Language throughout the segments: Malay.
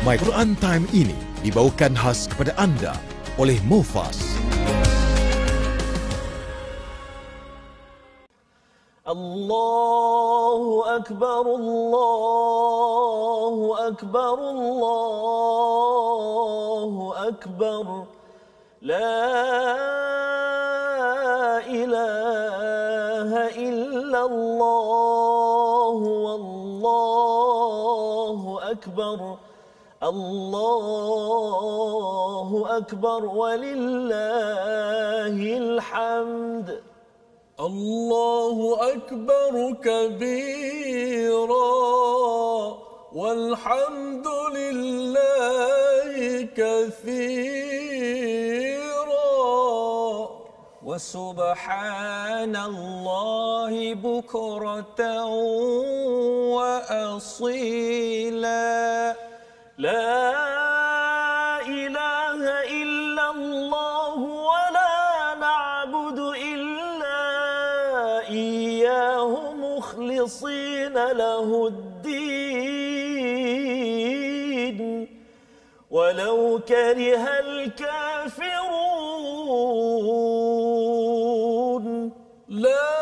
My Quran Time ini dibawakan khas kepada anda oleh Mufas. Allahu Akbar, Allahu Akbar, Allahu Akbar. La ilaha illallah, wallahu akbar. Allahu Akbar walillahil hamd. Allahu Akbar kabira walhamdulillahi kathira wa subhanallahi bukratan wa asila. La ilaha illallah wa la na'budu illa iyyahu mukhlishina lahuddin walau karihal kafirun. La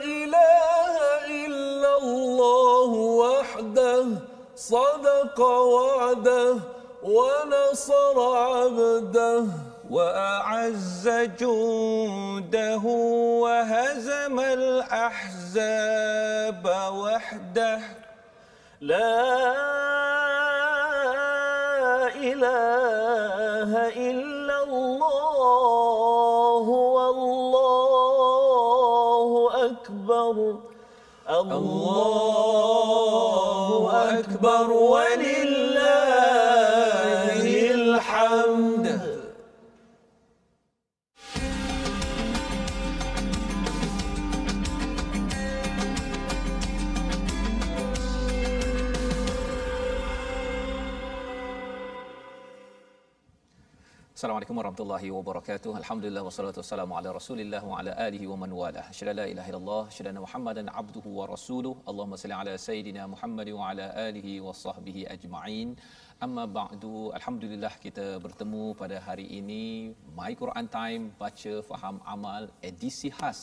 ilaha illallah wahdahu صدق وعده ونصر عبده وأعز جنده وهزم الأحزاب وحده. لا إله إلا الله والله أكبر. Allahu Akbar walillahil hamd. Assalamualaikum warahmatullahi wabarakatuh. Alhamdulillah wassalatu wassalamu ala Rasulillah wa ala alihi wa man walah. Asyhadu an la ilaha illallah, asyhadu anna Muhammadan abduhu wa rasuluhu. Allahumma salli ala sayidina Muhammad wa ala alihi wa sahbihi ajma'in. Amma ba'du. Alhamdulillah kita bertemu pada hari ini My Quran Time, baca faham amal edisi khas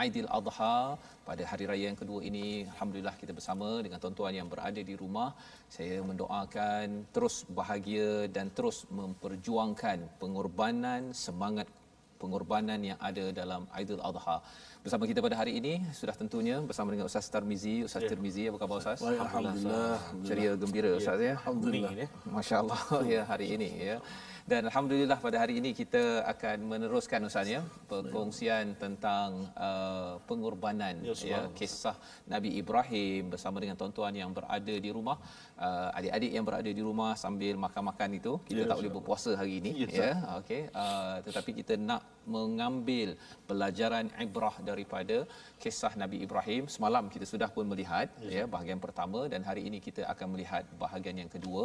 Aidil Adha pada hari raya yang kedua ini. Alhamdulillah kita bersama dengan tuan-tuan yang berada di rumah. Saya mendoakan terus bahagia dan terus memperjuangkan pengorbanan, semangat pengorbanan yang ada dalam Aidil Adha. Bersama kita pada hari ini sudah tentunya bersama dengan Ustaz Tarmizi. Ustaz Tarmizi, apa khabar Ustaz? Alhamdulillah. Ceria gembira Ustaz ya. Alhamdulillah. Masya-Allah ya hari ini ya. Dan alhamdulillah pada hari ini kita akan meneruskan Ustaz ya perkongsian tentang pengorbanan ya kisah Nabi Ibrahim bersama dengan tuan-tuan yang berada di rumah, adik-adik yang berada di rumah sambil makan-makan itu. Kita tak boleh berpuasa hari ini ya. Okey, tetapi kita nak mengambil pelajaran ibrah daripada kisah Nabi Ibrahim. Semalam kita sudah pun melihat ya bahagian pertama dan hari ini kita akan melihat bahagian yang kedua.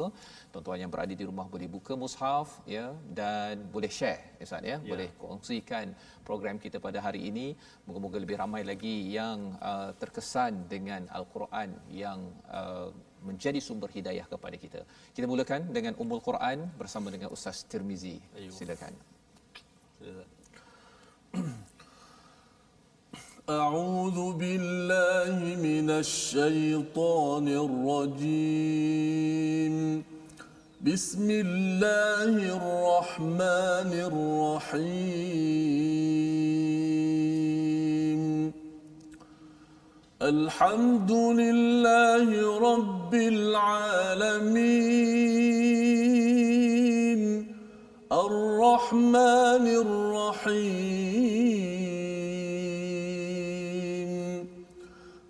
Tuan-tuan yang berada di rumah boleh buka mushaf ya dan boleh share Ustaz ya, boleh kongsikan program kita pada hari ini. Moga-moga lebih ramai lagi yang terkesan dengan Al-Quran yang menjadi sumber hidayah kepada kita. Kita mulakan dengan Ummul Quran bersama dengan Ustaz Tirmizi. Silakan. أعوذ بالله من الشيطان الرجيم. بسم الله الرحمن الرحيم. الحمد لله رب العالمين الرحمن الرحيم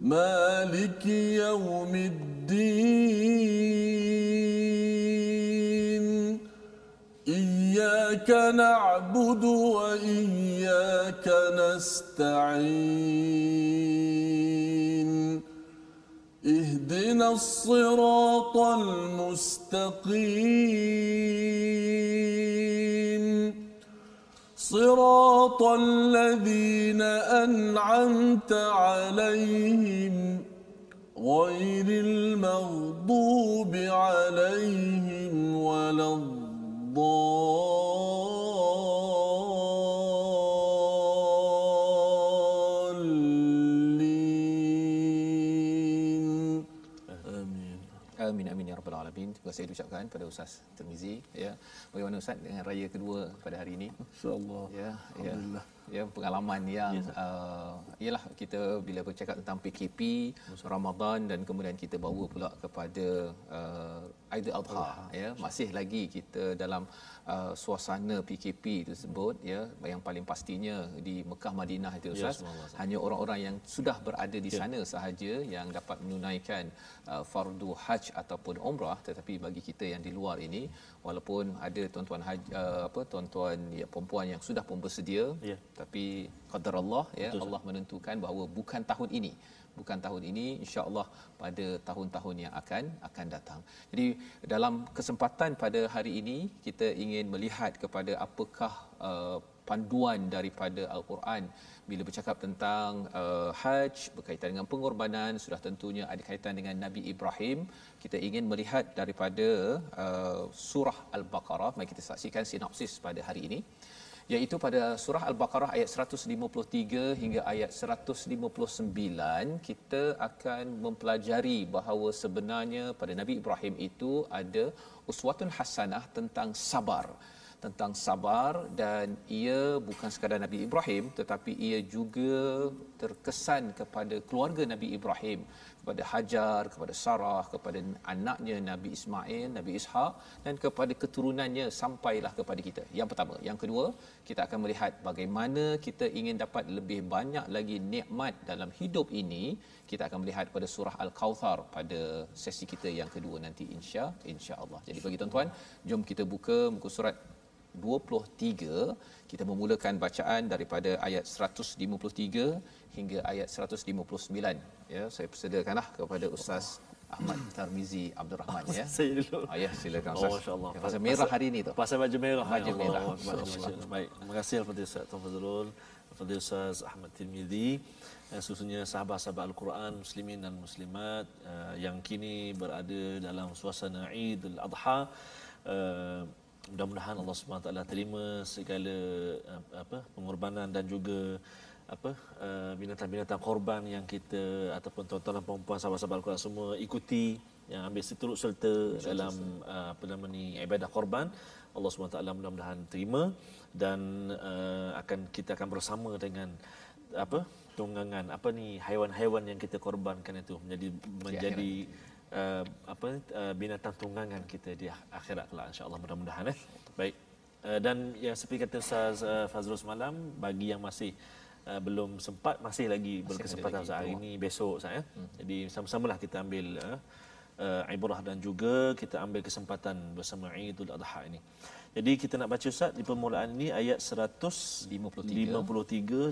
مالك يوم الدين إياك نعبد وإياك نستعين اهدنا الصراط المستقيم صراط الذين أنعمت عليهم غير المغضوب عليهم ولا الضالين آمين. Amin amin ya rabbal alamin. Terima kasih diucapkan pada Ustaz Tirmizi ya. Bagaimana Ustaz dengan raya kedua pada hari ini? Insya-Allah. Ya, Alhamdulillah. Ya, pengalaman yang ialah kita bila bercakap tentang PKP, Ramadan dan kemudian kita bawa pula kepada Aidil-Adha ya, masih lagi kita dalam suasana PKP tersebut ya, yang paling pastinya di Mekah Madinah itu Ustaz, hanya orang-orang yang sudah berada di sana sahaja yang dapat menunaikan fardu haj ataupun umrah, tetapi bagi kita yang di luar ini, walaupun ada tuan-tuan haji tuan-tuan ya, perempuan yang sudah pun bersedia, tapi qadar Allah ya, Allah menentukan bahawa bukan tahun ini, insya-Allah pada tahun-tahun yang akan datang. Jadi dalam kesempatan pada hari ini kita ingin melihat kepada apakah panduan daripada Al-Quran bila bercakap tentang haj, berkaitan dengan pengorbanan, sudah tentunya ada kaitan dengan Nabi Ibrahim. Kita ingin melihat daripada surah Al-Baqarah. Mari kita saksikan sinopsis pada hari ini, iaitu pada surah Al-Baqarah ayat 153 hingga ayat 159 kita akan mempelajari bahawa sebenarnya pada Nabi Ibrahim itu ada uswatun hasanah tentang sabar, dan ia bukan sekadar Nabi Ibrahim tetapi ia juga terkesan kepada keluarga Nabi Ibrahim, kepada Hajar, kepada Sarah, kepada anaknya Nabi Ismail, Nabi Ishaq, dan kepada keturunannya sampailah kepada kita. Yang pertama. Yang kedua, kita akan melihat bagaimana kita ingin dapat lebih banyak lagi nikmat dalam hidup ini. Kita akan melihat pada surah Al-Kautsar pada sesi kita yang kedua nanti insya-Allah. Jadi bagi tuan-tuan, jom kita buka muka surat 23. Kita memulakan bacaan daripada ayat 153 hingga ayat 159 ya. Saya persediakanlah kepada Ustaz Ahmad Tarmizi Abdul Rahman ya. Saya dulu. Ya, silakan Ustaz. Masya-Allah. Pasal merah hari ini tu. Pasal baju merah. Baju merah. Baik. Terima kasih kepada Ustaz Tuan Fazrul, kepada Ustaz Ahmad Tirmizi, khususnya sahabat-sahabat Al-Quran, muslimin dan muslimat yang kini berada dalam suasana Aidil Adha. Mudah-mudahan Allah SWT terima segala pengorbanan dan juga binatang-binatang korban yang kita ataupun tuan-tuan dan puan-puan sahabat-sahabat Al-Quran semua ikuti, yang ambil turut serta dalam ibadah korban. Allah SWT mudah-mudahan terima, dan kita akan bersama dengan tunggangan haiwan-haiwan yang kita korbankan itu menjadi binatang tunggangan kita di akhirat kelak, insya-Allah, mudah-mudahan baik. Dan yang seperti kata Ustaz Fazrul semalam, bagi yang masih belum sempat, masih lagi berkesempatan hari ini, besok saya. Jadi sama-samalah kita ambil ibrah dan juga kita ambil kesempatan bersama Aidul Adha ini. Jadi kita nak baca Ustaz di permulaan ini ayat 153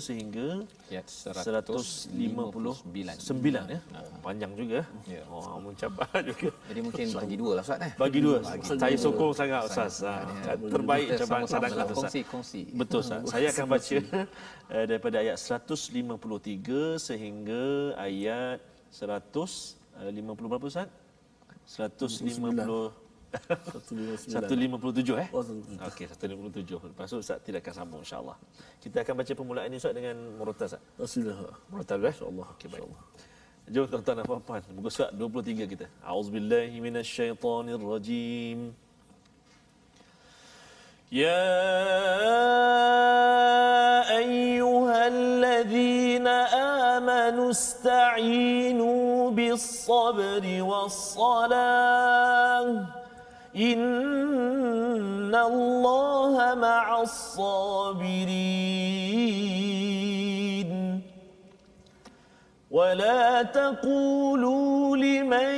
sehingga ayat 159 ya. Panjang juga. Ya. Mencapai juga. Jadi mungkin bagi dua lah Ustaz Bagi dua. Saya sokong sangat Ustaz. Terbaik cabang cadangan Ustaz. Kongsi. Betul Ustaz. Saya akan baca daripada ayat 153 sehingga ayat 150 berapa Ustaz? 157 Okey, 157. Lepas tu Ustaz tidak akan sambung, insya-Allah. Kita akan baca permulaan ini Ustaz dengan murattal Ustaz. Murattal insya-Allah. Okey, baik. Jom tuan-tuan dan puan-puan, muka surat 23 kita. A'udzubillahi minasyaitonirrajim. Ya ayyuhalladzina amanu ista'inu bis-sabri was-salah. Innallaha ma'as-sabirin. ولا تقولوا لمن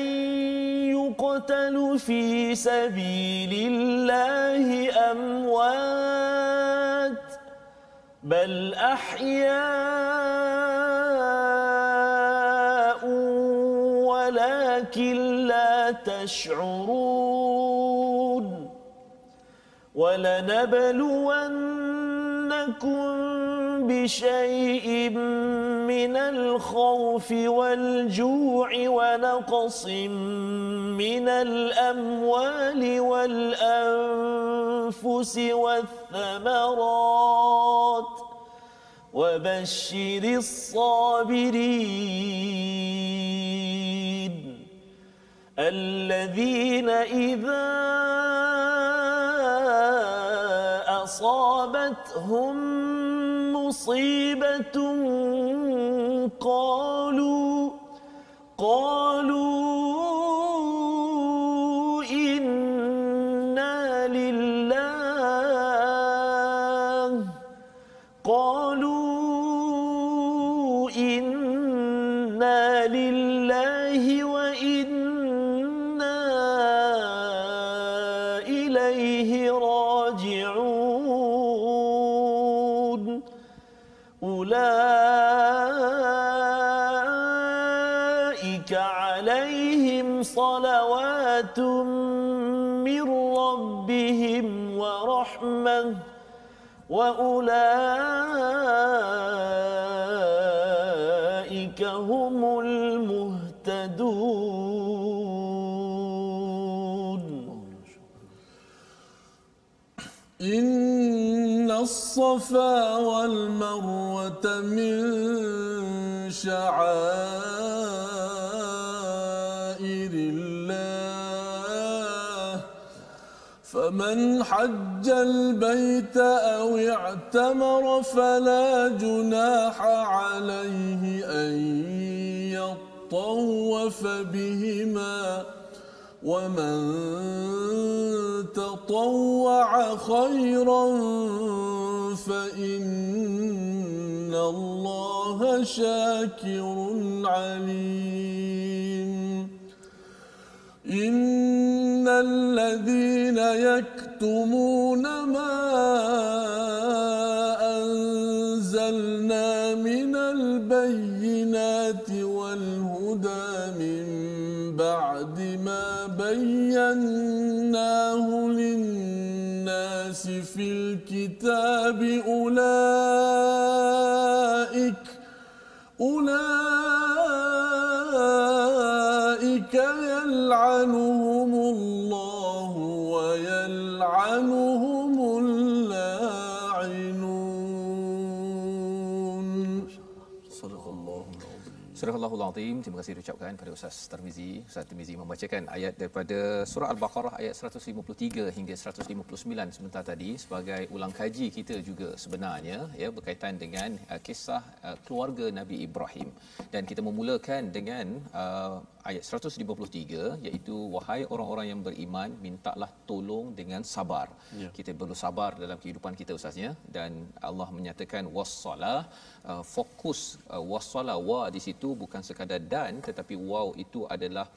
يقتل في سبيل الله أموات بل أحياء ولكن لا تشعرون ولنبلونكم بشيء من الخوف والجوع ونقص من الأموال والأنفس والثمرات وبشر الصابرين الذين إذا أصابتهم مصيبة قالوا إنا لله وإنا إليه راجعون أولئك عليهم صلوات من ربهم ورحمة وأولئك هم المهتدون. إن الصفا والمروة من شعائر الله فمن حج البيت أو اعتمر فلا جناح عليه أن يطوف بهما ومن تطوع خيرا فإن الله شاكر عليم. إن الذين يكتمون ما أنزلنا من البينات والهدى من بعد ما بيناه للناس في الكتاب أولئك يلعنهم الله ويلعنهم اللاعنون. صدق الله العظيم. Surah Al-Azim. Terima kasih diucapkan pada Ustaz Tirmizi. Ustaz Tirmizi membacakan ayat daripada surah Al-Baqarah ayat 153 hingga 159 sebentar tadi sebagai ulang kaji kita juga sebenarnya ya berkaitan dengan kisah keluarga Nabi Ibrahim. Dan kita memulakan dengan ayat 153 iaitu wahai orang-orang yang beriman mintalah tolong dengan sabar. Ya. Kita perlu sabar dalam kehidupan kita ustaznya dan Allah menyatakan wassalah fokus wassalah wa di situ bukan sekadar dan tetapi waw itu adalah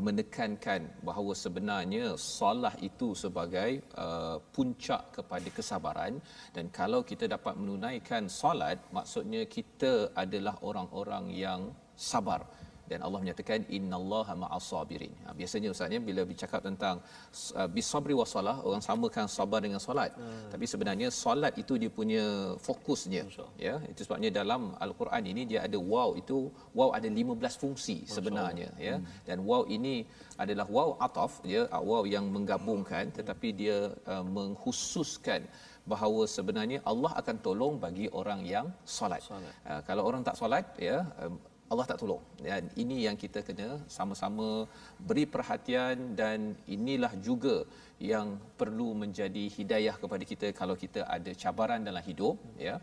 menekankan bahawa sebenarnya solah itu sebagai puncak kepada kesabaran dan kalau kita dapat menunaikan solat maksudnya kita adalah orang-orang yang sabar dan Allah menyatakan innallaha ma'as sabirin. Biasanya ustaznya bila bercakap tentang bisabri wasalah orang samakan sabar dengan solat. Tapi sebenarnya solat itu dia punya fokusnya ya. Itu sebabnya dalam al-Quran ini dia ada waw itu waw ada 15 fungsi sebenarnya ya. Dan waw ini adalah waw ataf ya waw yang menggabungkan tetapi dia mengkhususkan bahawa sebenarnya Allah akan tolong bagi orang yang solat. Kalau orang tak solat ya Allah tak tolong. Dan ini yang kita kena sama-sama beri perhatian dan inilah juga yang perlu menjadi hidayah kepada kita kalau kita ada cabaran dalam hidup ya.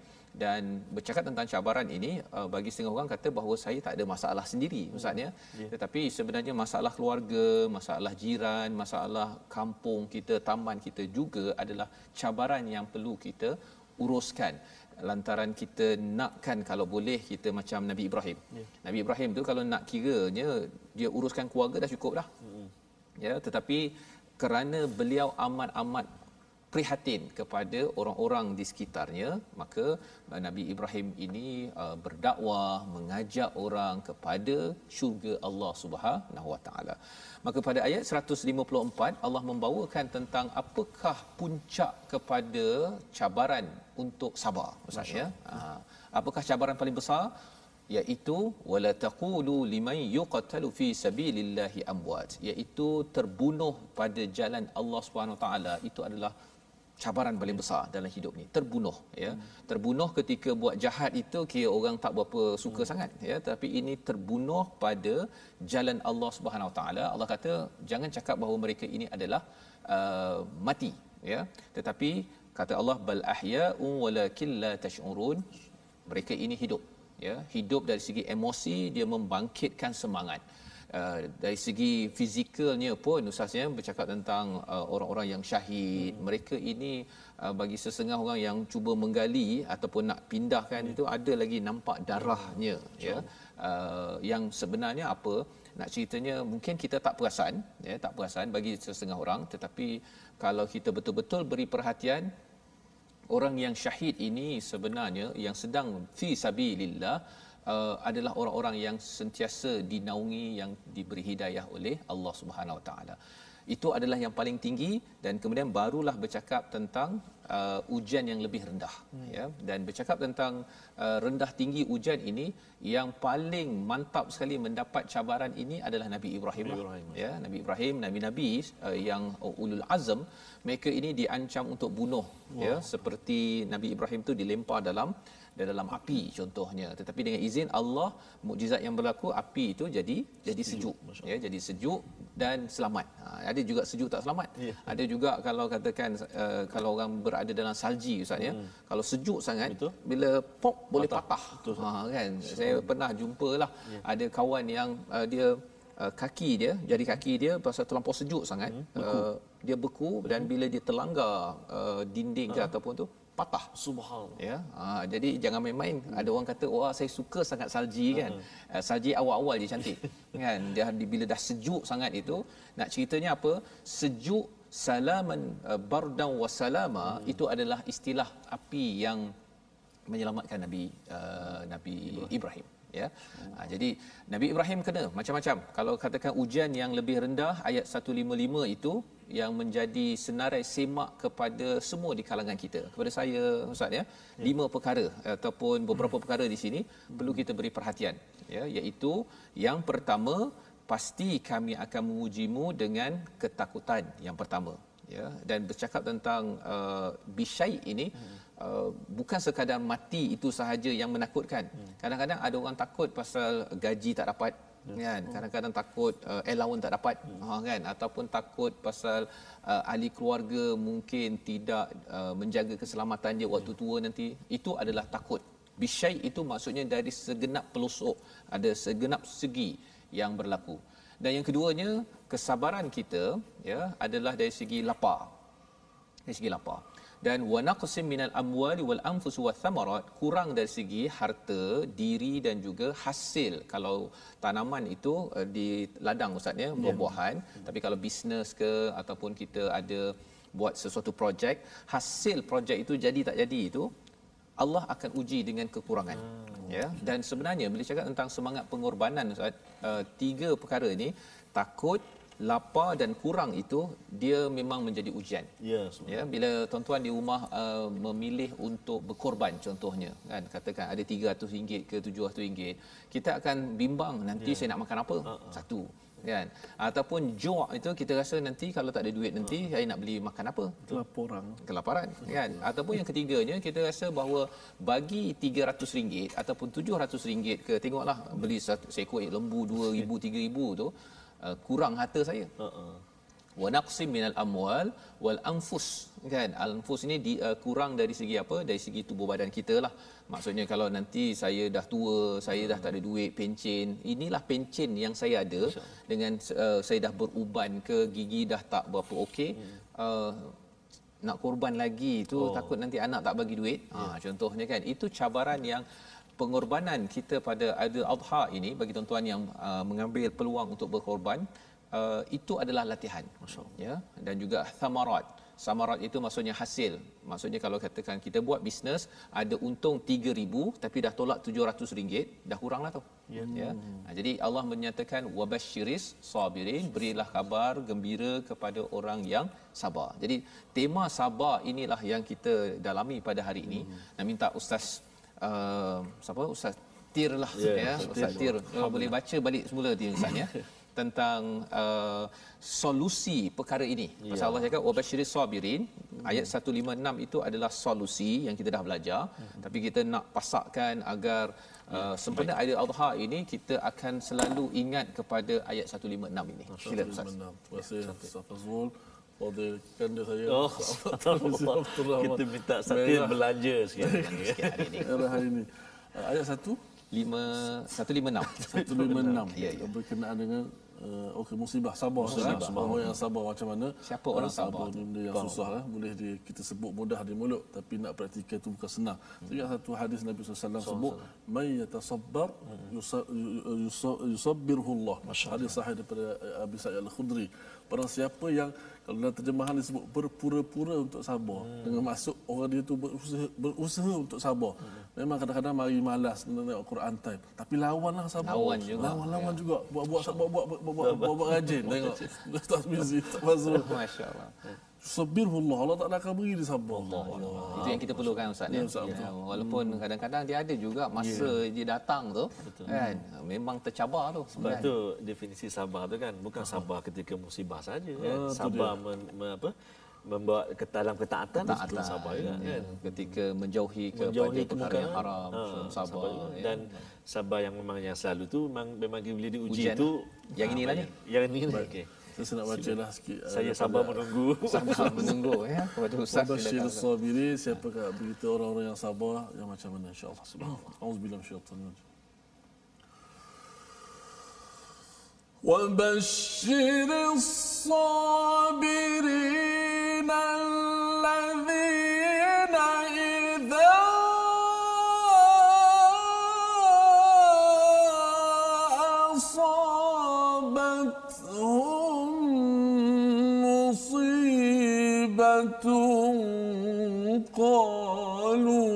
Dan bercakap tentang cabaran ini bagi setengah orang kata bahawa saya tak ada masalah sendiri maksudnya tetapi sebenarnya masalah keluarga, masalah jiran, masalah kampung kita, taman kita juga adalah cabaran yang perlu kita uruskan. Lantaran kita nakkan kalau boleh kita macam Nabi Ibrahim. Nabi Ibrahim tu kalau nak kiranya dia uruskan keluarga dah cukup dah. Ya, tetapi kerana beliau amat-amat prihatin kepada orang-orang di sekitarnya, maka Nabi Ibrahim ini berdakwah, mengajak orang kepada syurga Allah Subhanahu Wa Taala. Maka pada ayat 154 Allah membawakan tentang apakah puncak kepada cabaran untuk sabar, Ustaz ya. Apakah cabaran paling besar? Iaitu wala taqulu liman yuqtalu fi sabilillahi amwat, iaitu terbunuh pada jalan Allah Subhanahu Wa Taala. Itu adalah cabaran paling besar dalam hidup ni, terbunuh ya. Terbunuh ketika buat jahat itu kira orang tak berapa suka sangat ya, tapi ini terbunuh pada jalan Allah Subhanahu Wa Taala. Allah kata jangan cakap bahawa mereka ini adalah mati ya, tetapi kata Allah bal ahya'un walakin la tash'urun, mereka ini hidup ya. Hidup dari segi emosi, dia membangkitkan semangat. Dari segi fizikalnya pun Ustaznya bercakap tentang orang-orang yang syahid. Mereka ini bagi sesengah orang yang cuba menggali ataupun nak pindahkan itu ada lagi nampak darahnya ya. Yang sebenarnya apa nak ceritanya, mungkin kita tak perasan ya, tak perasan bagi sesengah orang, tetapi kalau kita betul-betul beri perhatian, orang yang syahid ini sebenarnya yang sedang fi sabilillah adalah orang-orang yang sentiasa dinaungi, yang diberi hidayah oleh Allah Subhanahu Wa Taala. Itu adalah yang paling tinggi, dan kemudian barulah bercakap tentang ujian yang lebih rendah ya. Dan bercakap tentang rendah tinggi ujian ini, yang paling mantap sekali mendapat cabaran ini adalah Nabi Ibrahim ya. Nabi Ibrahim, nabi-nabi yang ulul azam, mereka ini diancam untuk bunuh ya, seperti Nabi Ibrahim tu dilempar dalam api contohnya, tetapi dengan izin Allah, mukjizat yang berlaku, api itu jadi sejuk ya, jadi sejuk dan selamat. Ada juga sejuk tak selamat. Ada juga kalau katakan kalau orang berada dalam salji Ustaz ya, kalau sejuk sangat bila pop boleh patah. Kan saya pernah jumpalah ada kawan yang dia kaki dia, jari kaki dia pasal terlampau sejuk sangat, dia beku, dan bila dia terlanggar dinding ke ataupun tu patah. Subhanallah ya. Jadi jangan main-main. Ada orang kata wah saya suka sangat salji kan. Salji awal-awal je cantik kan. Dia bila dah sejuk sangat itu, nak ceritanya apa? Sejuk salaman bardan wa salama itu adalah istilah api yang menyelamatkan Nabi Ibrahim ya. Jadi Nabi Ibrahim kena macam-macam. Kalau katakan ujian yang lebih rendah, ayat 155 itu yang menjadi senarai semak kepada semua di kalangan kita, kepada saya Ustaz ya. 5 perkara ataupun beberapa perkara di sini perlu kita beri perhatian ya, iaitu yang pertama, pasti kami akan mengujimu dengan ketakutan yang pertama ya. Dan bercakap tentang bisyai ini bukan sekadar mati itu sahaja yang menakutkan. Kadang-kadang ada orang takut pasal gaji tak dapat kan, kadang-kadang takut allowance tak dapat kan, ataupun takut pasal ahli keluarga mungkin tidak menjaga keselamatan dia waktu tua nanti. Itu adalah takut. Bisyai itu maksudnya dari segenap pelosok, ada segenap segi yang berlaku. Dan yang keduanya, kesabaran kita ya adalah dari segi lapar. Dari segi lapar. Dan wa naqsim minal amwali wal anfus wath thamarat, kurang dari segi harta, diri dan juga hasil. Kalau tanaman itu di ladang Ustaz ya, buah-buahan, tapi kalau bisnes ke ataupun kita ada buat sesuatu projek, hasil projek itu jadi tak jadi itu Allah akan uji dengan kekurangan ya. Dan sebenarnya bila cakap tentang semangat pengorbanan Ustaz, 3 perkara ini, takut, lapar dan kurang, itu dia memang menjadi ujian. Ya, bila tuan-tuan di rumah memilih untuk berkorban contohnya kan, katakan ada RM300 ke RM700, kita akan bimbang nanti saya nak makan apa. Satu kan, ataupun ju' itu kita rasa nanti kalau tak ada duit nanti saya nak beli makan apa, kelaparan kan. Ataupun yang ketiganya, kita rasa bahawa bagi RM300 ataupun RM700 ke, tengoklah beli seekor lembu 2,000 3,000 tu, kurang harta saya. Wa naqsim minal amwal wal anfus kan. Al anfus ini kurang dari segi apa? Dari segi tubuh badan kita lah. Maksudnya kalau nanti saya dah tua, saya dah tak ada duit, pencen, inilah pencen yang saya ada dengan saya dah beruban ke, gigi dah tak berapa okey, nak korban lagi tu takut nanti anak tak bagi duit. Contohnya kan, itu cabaran yang pengorbanan kita pada Aidil Adha ini, bagi tuan-tuan yang mengambil peluang untuk berkorban, itu adalah latihan, ya. Dan juga thamarat. Samarat itu maksudnya hasil. Maksudnya kalau katakan kita buat bisnes ada untung 3,000 tapi dah tolak RM700, dah kuranglah tu. Ya. Jadi Allah menyatakan wabasyiris sabirin, berilah kabar gembira kepada orang yang sabar. Jadi tema sabar inilah yang kita dalami pada hari ini. Nak minta Ustaz siapa? Ustaz Tir lah, ya. Ustaz Tir boleh baca balik semula dia Ustaz, ya. Tentang solusi perkara ini. Pasal Allah cakap wabasyiris sabirin, ayat 156 itu adalah solusi yang kita dah belajar, tapi kita nak pasakkan agar sempena Aidil Adha ini kita akan selalu ingat kepada ayat 156 ini. Sila Ustaz. Terima kasih Ustaz Fazrul. Fadilkan dia saya. Kita minta Satir belanja sikit hari ini. Hari ini. Ayat 156. 156 berkenaan dengan musibah sabar. Orang yang sabar macam mana? Siapa orang sabar? Benda yang susah lah. Boleh kita sebut mudah di mulut, tapi nak praktikal itu bukan senang. Ingat satu hadis Nabi SAW sebut, "Man yatasabbar yusabbirhu Allah." Hadis sahih daripada Abi Sa'id Al-Khudri. Barang siapa yang kalau dalam terjemahan disebut berpura-pura untuk sabar, dengan maksud orang dia tu berusaha untuk sabar. Memang kadang-kadang mari malas tengok Quran time, tapi lawanlah sabar. Lawan juga. Buat rajin tengok Ustaz Mizi, Ustaz Fazrul. Masya-Allah. Sabirullah, Allah Taala akan beri dia sabar. Itu yang kita perlukan Ustaz, ya. Walaupun kadang-kadang dia ada juga masa dia datang tu, kan, memang tercabar tu. Sebab itu definisi sabar tu kan bukan sabar ketika musibah saja, kan. Sabar membawa ke dalam ketaatan itu sabar juga, kan. Ketika menjauhi kepada perkara yang haram, sabar, ya. Dan sabar yang memang yang selalu tu memang bila diuji ujian tu yang inilah ni. Yang ini okey. Saya nak bacalah sikit. Saya sabar menunggu. Sabar menunggu, ya. Kepada Ustaz Wabasyiris sabirin, siapakah beritahu orang-orang yang sabar yang macam mana, insya-Allah. Subhanallah. Auzubillahi minasyaitanir rajim. Wabasyiris sabirin alladzina idza asabathum musibatun qalu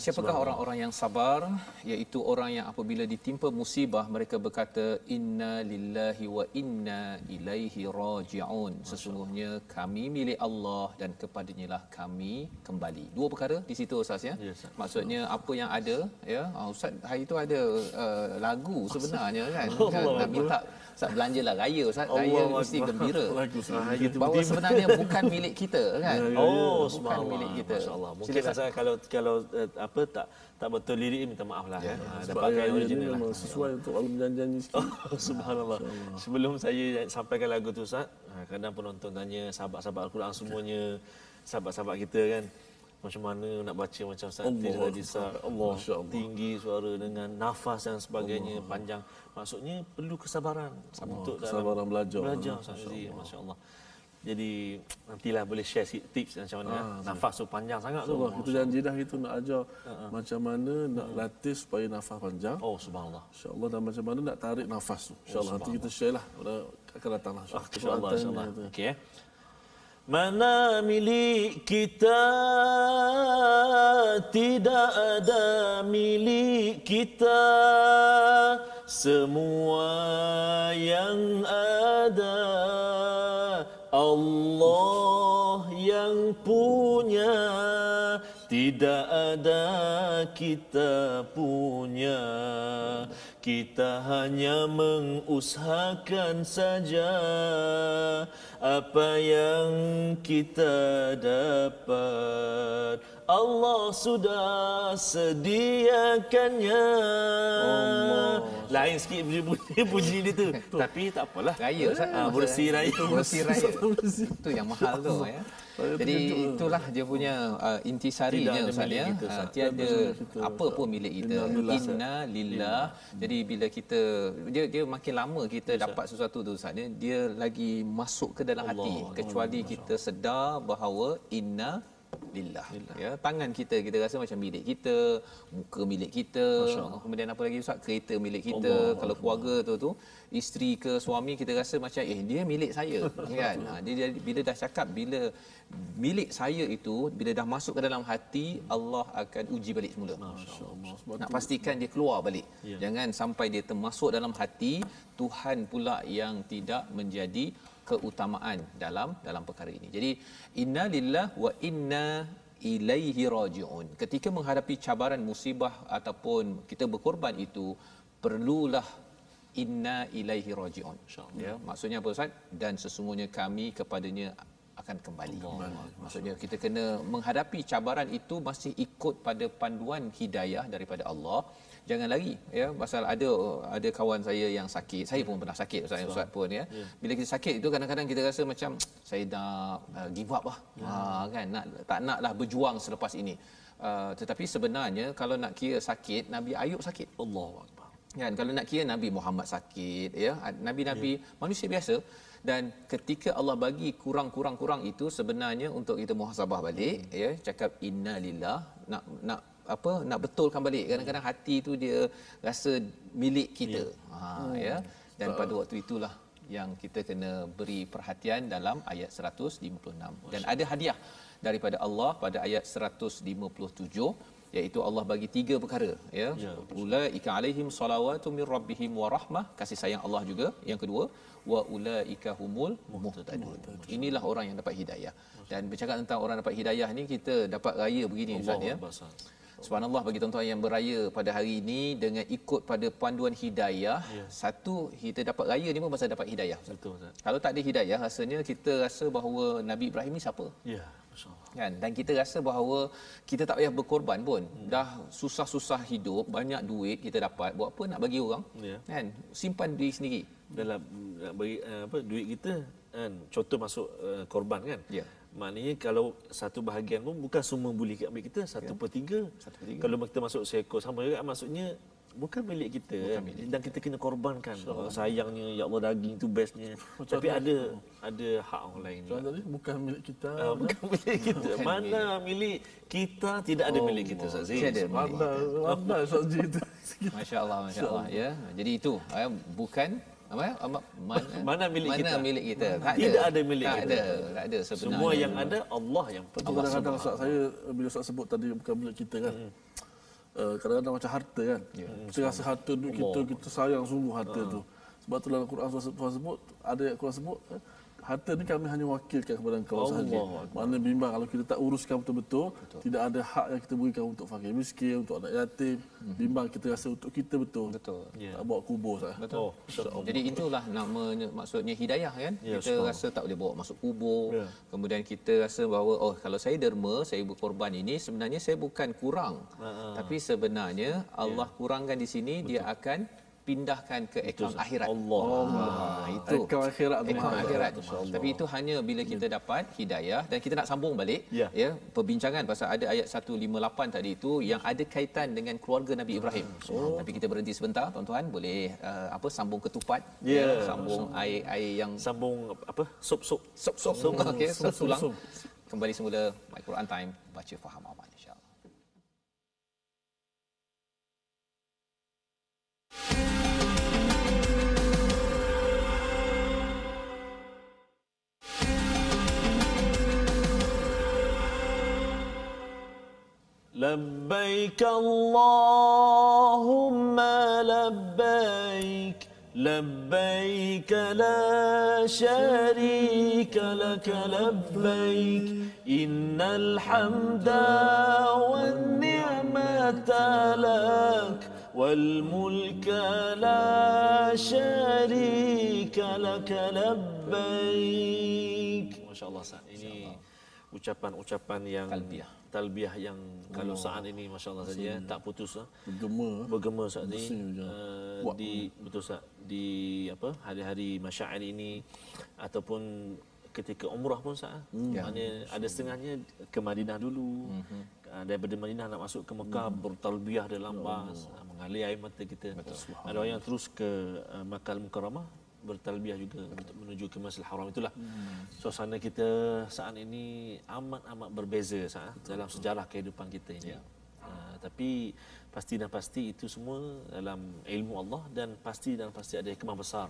Siapakah orang-orang yang sabar? Iaitu orang yang apabila ditimpa musibah mereka berkata inna lillahi wa inna ilaihi raji'un. Sesungguhnya kami milik Allah dan kepadanya lah kami kembali. Dua perkara di situ Ustaz, ya. Maksudnya apa yang ada, ya. Ustaz hari itu ada lagu sebenarnya, kan. Nak minta Ustaz belanjalah raya Ustaz. Raya mesti gembira. Bahawa sebenarnya bukan milik kita, kan. Bukan milik kita. Masya-Allah. Mungkin saya kalau tak betul lirik minta maaf lah, ya. Dah pakai original lah. Sesuai untuk alam janji sikit. Subhanallah. Sebelum saya sampaikan lagu tu Ustaz, kadang penonton tanya sahabat-sahabat Al-Quran semuanya, sahabat-sahabat kita kan, macam mana nak baca macam Ustaz tadi Allah tinggi suara dengan nafas dan sebagainya panjang. Maksudnya perlu kesabaran untuk kesabaran belajar Ustaz. Masya-Allah. Jadi nantilah boleh share sikit tips macam mana nafas tu panjang sangat tu. Kita janji dah kita nak ajar macam mana nak latih supaya nafas panjang. Subhanallah. Insya-Allah, dan macam mana nak tarik nafas tu. Insya-Allah nanti kita share lah, akan datanglah insya-Allah. Okey. Mana milik kita, tidak ada milik kita, semua yang ada Allah yang punya, tidak ada kita punya, kita hanya mengusahakan saja apa yang kita dapat. Allah sudah sediakannya. Lain sikit puji dia tu. Tapi tak apalah. Raya Ustaz. Bersih raya. Bersih raya. Itu yang mahal tu ya. Jadi itulah dia punya intisarinya Ustaz ya. Tiada apa pun milik kita. Inna lillah. Jadi bila kita dia makin lama kita dapat sesuatu tu Ustaz ya, dia lagi masuk ke dalam hati kecuali kita sedar bahawa inna lillah. Ya, tangan kita rasa macam milik kita, muka milik kita, kemudian apa lagi Ustaz, kereta milik kita. Kalau keluarga tu isteri ke suami kita rasa macam dia milik saya kan. Dia bila dah cakap bila milik saya itu bila dah masuk ke dalam hati, Allah akan uji balik semula. Nak pastikan dia keluar balik. Jangan sampai dia termasuk dalam hati, Tuhan pula yang tidak menjadi keutamaan dalam perkara ini. Jadi inna lillah wa inna ilaihi raji'un. Ketika menghadapi cabaran, musibah ataupun kita berkorban itu, perlulah inna ilaihi raji'un. Ya, maksudnya apa Ustaz? Dan sesungguhnya kami kepadanya akan kembali. Maksudnya kita kena menghadapi cabaran itu masih ikut pada panduan hidayah daripada Allah. Jangan lari ya, pasal ada kawan saya yang sakit. Saya pun pernah sakit Ustaz pun ya. Bila kita sakit itu kadang-kadang kita rasa macam saya dah give up lah. Kan tak naklah berjuang selepas ini. Tetapi sebenarnya kalau nak kira sakit, Nabi Ayub sakit. Allahuakbar. Kan kalau nak kira Nabi Muhammad sakit ya, nabi-nabi manusia biasa. Dan ketika Allah bagi kurang itu sebenarnya untuk kita muhasabah balik ya, cakap inna lillah, nak betulkan balik. Kadang-kadang hati tu dia rasa milik kita. Ya. Dan pada waktu itulah yang kita kena beri perhatian dalam ayat 156. Dan ada hadiah daripada Allah pada ayat 157, iaitu Allah bagi 3 perkara ya. Ulaika alaihim salawatu mir rabbihim wa rahmah, kasih sayang Allah juga. Yang kedua, wa ulaika humul muhtadun. Inilah orang yang dapat hidayah. Dan bercakap tentang orang dapat hidayah ni, kita dapat raya begini Ustaz ya. Subhanallah, bagi tuan-tuan yang beraya pada hari ini dengan ikut pada panduan hidayah, satu kita dapat raya ni pun pasal dapat hidayah. Betul Ustaz. Kalau tak ada hidayah, rasanya kita rasa bahawa Nabi Ibrahim ni siapa? Ya, masya-Allah. Kan, dan kita rasa bahawa kita tak payah berkorban pun. Dah susah-susah hidup, banyak duit kita dapat, buat apa nak bagi orang? Kan, simpan diri sendiri. Dalam bagi duit kita kan, contoh masuk korban kan. Maknanya kalau satu bahagian pun bukan semua boleh ambil kita, 1/3. Kalau kita masuk seekor sama juga, maksudnya bukan milik kita, dan kita kena korbankan. Sayangnya ya Allah, daging tu bestnya. Tapi ada hak orang lain. Tadi bukan milik kita. Bukan milik kita. Mana milik kita, tidak ada milik kita Ustaz. Mana Ustaz itu. Masya-Allah ya. Jadi itu bukan mana milik kita. Tidak ada milik kita. Tak ada sebenarnya. Semua yang ada Allah yang kadang-kadang saya bila Ustaz sebut tadi bukan milik kita kan. Kadang-kadang macam harta kan. Kita rasa harta duit kita sayang sungguh harta tu. Sebab tu dalam Quran Tuhan sebut, ada ayat Quran sebut, harta ni kami hanya wakilkan kepada engkau sahaja. Mana bimbang kalau kita tak uruskan betul-betul, tidak ada hak yang kita berikan untuk fakir miskin, untuk anak yatim. Bimbang kita rasa untuk kita betul. Tak bawa kubur sah. Betul. Jadi itulah namanya, maksudnya hidayah kan. Kita rasa tak boleh bawa masuk kubur. Kemudian kita rasa bahawa kalau saya derma, saya berkorban ini, sebenarnya saya bukan kurang. Tapi sebenarnya Allah kurangkan di sini, dia akan pindahkan ke akaun akhirat. Itu akaun akhirat. Tapi itu hanya bila kita dapat hidayah. Dan kita nak sambung balik ya perbincangan pasal ada ayat 158 tadi itu yang ada kaitan dengan keluarga Nabi Ibrahim. Tapi kita berhenti sebentar, tuan-tuan boleh sambung ketupat, sambung air yang sambung sup okey, sup tulang. Kembali semula My Quran Time, baca faham amal insya-Allah. لبيك اللهم لبيك لبيك لا شريك لك لبيك innal hamda wan ni'mata lak wal mulka la syarika lak labbaik. Masya-Allah Ustaz. Ini ucapan-ucapan yang talbiyah yang kalau saat ini masya-Allah saja tak putus bergema saat ini di betul Ustaz di apa hari-hari masyair ini ataupun ketika umrah pun Ustaz. Maknanya ada setengahnya ke Madinah dulu. Daripada Madinah nak masuk ke Mekah bertalbiyah dalam bas mengalir air mata kita. Ada orang yang terus ke Makkah Al-Mukarramah bertalbiyah juga untuk menuju ke Masjidil Haram. Itulah suasana kita saat ini amat berbeza saat dalam sejarah kehidupan kita ini. Tapi pasti dan pasti itu semua dalam ilmu Allah dan pasti ada hikmah besar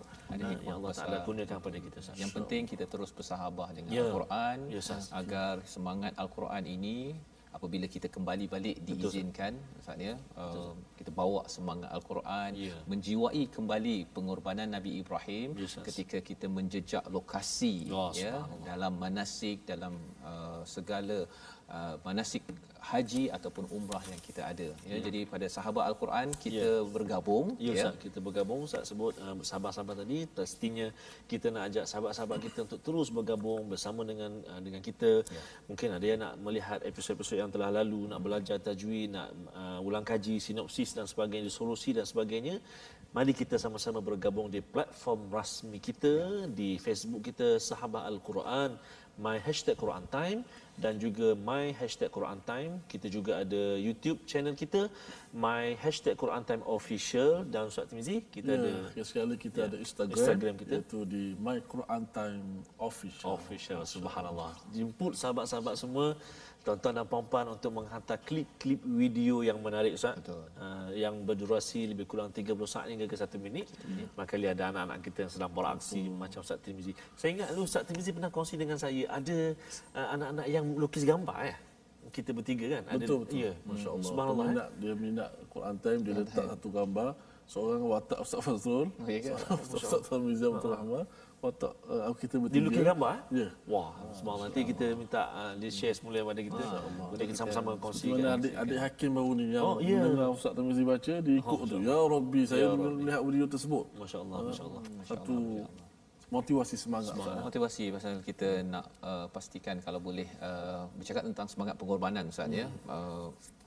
yang Allah Taala kurniakan kepada kita. Yang penting kita terus bersahabah dengan Al-Quran agar semangat Al-Quran ini apabila kita kembali balik diizinkan maksudnya kita bawa semangat Al-Quran menjiwai kembali pengorbanan Nabi Ibrahim ketika kita menjejak lokasi dalam manasik dalam segala manasik haji ataupun umrah yang kita ada jadi pada sahabat Al-Quran kita bergabung kita bergabung Ustaz sebut sahabat-sahabat tadi pastinya kita nak ajak sahabat-sahabat kita untuk terus bergabung bersama dengan kita. Mungkin ada yang nak melihat episod-episod yang telah lalu, nak belajar tajwid, nak ulang kaji sinopsis dan sebagainya, solusi dan sebagainya. Mari kita sama-sama bergabung di platform rasmi kita di Facebook kita Sahabat Al-Quran My #Quran Time dan juga My #Quran Time. Kita juga ada YouTube channel kita My #Quran Time Official dan Ustaz Tirmizi kita ada sekali kita ada Instagram kita iaitu di My Quran Time Official. Subhanallah. Jemput sahabat-sahabat semua, tuan-tuan dan puan-puan untuk menghantar klip-klip video yang menarik Ustaz. Yang berdurasi lebih kurang 30 saat hingga ke 1 minit. Maka lihat ada anak-anak kita yang sedang beraksi macam Ustaz Tirmizi. Saya ingat dulu Ustaz Tirmizi pernah kongsi dengan saya ada anak-anak yang lukis gambar kita bertiga kan. Betul. Ya. Masya-Allah. Subhanallah. Dia minat Quran Time, dia letak satu gambar seorang watak Ustaz Fazrul, Ustaz Tirmizi Abdul Rahman, watak kita bertiga. Dia lukis gambar? Ya. Wah, subhanallah. Nanti kita minta dia share semula pada kita. Boleh kita sama-sama kongsikan. Adik Hakim baru ni yang mendengar Ustaz Tirmizi baca, dia ikut tu. Ya Rabbi, saya melihat video tersebut. Masya-Allah, masya-Allah. Satu motivasi semangat. Motivasi pasal kita nak pastikan kalau boleh bercakap tentang semangat pengorbanan Ustaz ya.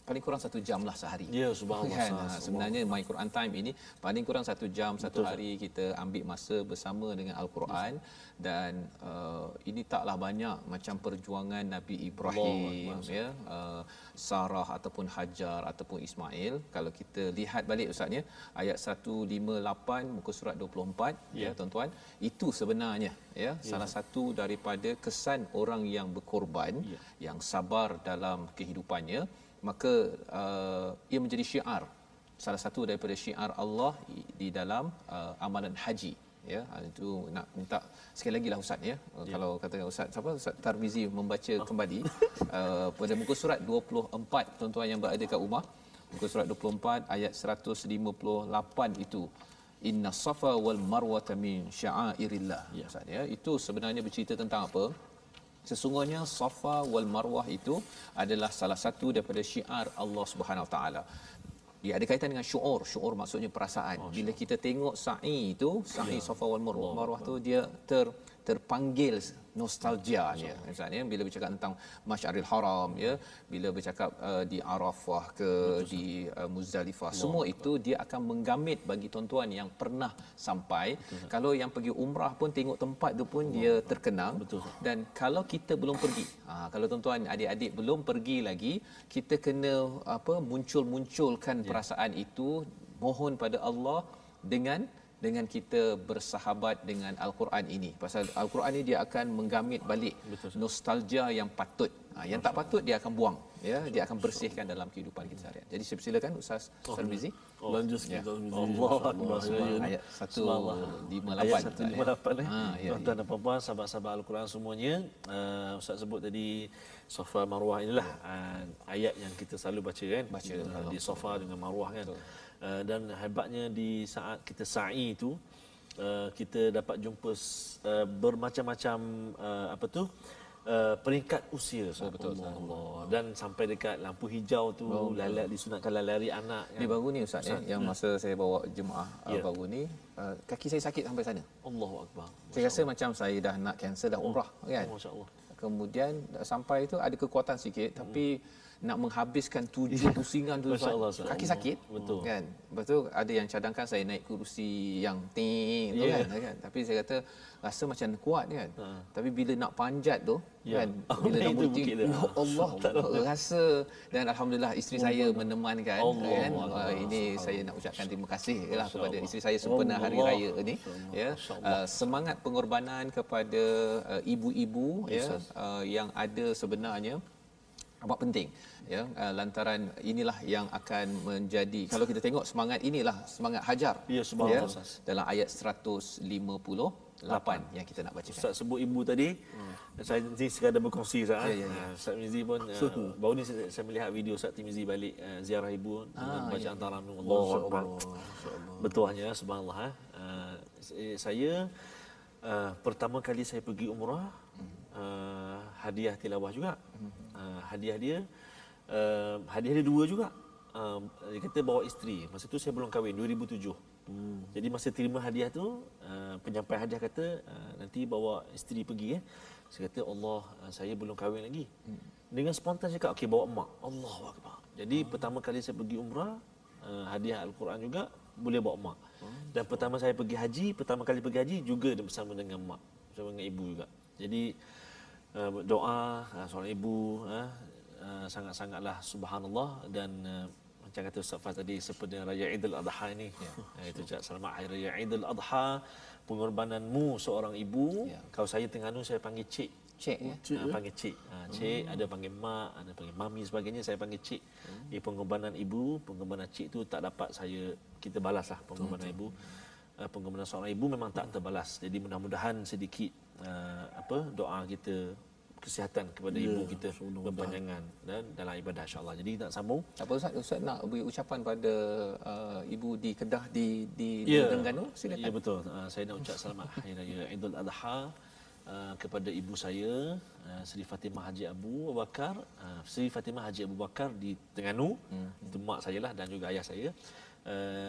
Paling kurang 1 jam lah sehari. Ya, subhanallah. Kan? Sebenarnya My Quran Time ini paling kurang 1 jam satu hari kita ambil masa bersama dengan Al-Quran dan ini taklah banyak macam perjuangan Nabi Ibrahim ya, Sarah ataupun Hajar ataupun Ismail. Kalau kita lihat balik Ustaz ya, ayat 158 muka surat 24 ya tuan-tuan, itu sebenarnya ya salah satu daripada kesan orang yang berkorban, yang sabar dalam kehidupannya. Maka ia menjadi syiar, salah satu daripada syiar Allah di dalam amalan haji ya. Itu nak minta sekali lagi lah Ustaz ya. Kalau katakan Ustaz Tirmizi membaca kembali pada muka surat 24 tuan-tuan yang berada kat rumah, muka surat 24 ayat 158 itu, inna safa wal marwata min sya'airillah Ustaz ya. Itu sebenarnya bercerita tentang apa? Sesungguhnya Safa wal Marwah itu adalah salah satu daripada syiar Allah Subhanahu Wa Taala. Dia ada kaitan dengan syuur. Syuur maksudnya perasaan. Bila kita tengok sa'i itu, sa'i Safa wal Marwah. Marwah tu dia terpanggil nostalgianya. Misalnya bila bercakap tentang Masyaril Haram ya, bila bercakap di Arafah ke di Muzdalifah, semua itu dia akan menggamit bagi tuan-tuan yang pernah sampai. Kalau yang pergi umrah pun tengok tempat tu pun dia terkenang. Dan kalau kita belum pergi, kalau tuan-tuan adik-adik belum pergi lagi, kita kena munculkan perasaan itu, mohon pada Allah dengan kita bersahabat dengan Al-Quran ini. Pasal Al-Quran ini dia akan menggamit balik nostalgia yang patut. Yang tak patut dia akan buang. Ya, dia akan bersihkan dalam kehidupan kita seharian. Jadi saya persilakan Ustaz Tirmizi. Lanjut sikit ayat 158. Ayat 158 tuan-tuan dan puan-puan, sahabat-sahabat Al-Quran semuanya. Ustaz sebut tadi Safa Marwah, inilah ayat yang kita selalu baca kan. Di Safa dengan Marwah kan. Dan hebatnya di saat kita sa'i itu kita dapat jumpa bermacam-macam peringkat usia. Betul. Allah. Dan sampai dekat lampu hijau tu, lalat disunatkan lari anak. Ni baru ni Ustaz, yang masa saya bawa jemaah baru ni, kaki saya sakit sampai sana. Allahu Akbar. Saya rasa macam saya dah nak cancel dah umrah kan. Masya-Allah. Kemudian sampai itu ada kekuatan sikit tapi nak menghabiskan 7 pusingan tu kaki sakit betul kan. Lepas tu ada yang cadangkan saya naik kerusi yang ting tu kan. Tapi saya kata rasa macam kuat kan. Tapi bila nak panjat tu kan, bila nak bukit ya Allah rasa, dan alhamdulillah isteri saya menemankan kan. Ini saya nak ucapkan terima kasih lah kepada isteri saya sempena hari raya ni ya. Semangat pengorbanan kepada ibu-ibu ya yang ada sebenarnya amat penting ya, lantaran inilah yang akan menjadi, kalau kita tengok semangat inilah semangat Hajar ya, dalam ayat 158 yang kita nak bacakan. Ustaz sebut ibu tadi, saya ni sekadar berkongsi Ustaz. Ustaz Mizi pun baru ni saya melihat video Ustaz Timizi balik ziarah ibu bacaan Taranum. Allahu Akbar. Betuahnya subhanallah. Saya pertama kali saya pergi umrah, hadiah tilawah juga. Hadiah dia 2 juga. Dia kata bawa isteri. Masa tu saya belum kahwin, 2007. Jadi masa terima hadiah tu, penyampai hadiah kata nanti bawa isteri pergi. Saya kata Allah, saya belum kahwin lagi. Dengan spontan saya kata okey bawa mak. Allahu Akbar. Jadi pertama kali saya pergi umrah, hadiah Al-Quran juga boleh bawa mak. Dan pertama saya pergi haji, pertama kali pergi haji juga bersama dengan mak, bersama dengan ibu juga. Jadi doa seorang ibu sangat-sangatlah subhanallah. Dan macam kata Ustaz Faz tadi, sepenuhnya Raya Aidil Adha ini itu selamat Hari Raya Aidil Adha, pengorbananmu seorang ibu. Kalau saya Terengganu saya panggil cik panggil cik. Cik ada panggil mak, ada panggil mami sebagainya, saya panggil cik. Pengorbanan ibu, pengorbanan cik tu tak dapat kita balaslah pengorbanan ibu. Pengorbanan seorang ibu memang tak terbalas. Jadi mudah-mudahan sedikit doa kita kesihatan kepada ibu kita berpanjangan dan dalam ibadah insya-Allah. Jadi nak sambung. Apa Ustaz nak beri ucapan pada ibu di Kedah di Terengganu? Silakan. Ya betul. Saya nak ucap selamat Hari Raya Aidil Adha kepada ibu saya Seri Fatimah Haji Abu Bakar. Seri Fatimah Haji Abu Bakar di Terengganu. Itu mak saya lah, dan juga ayah saya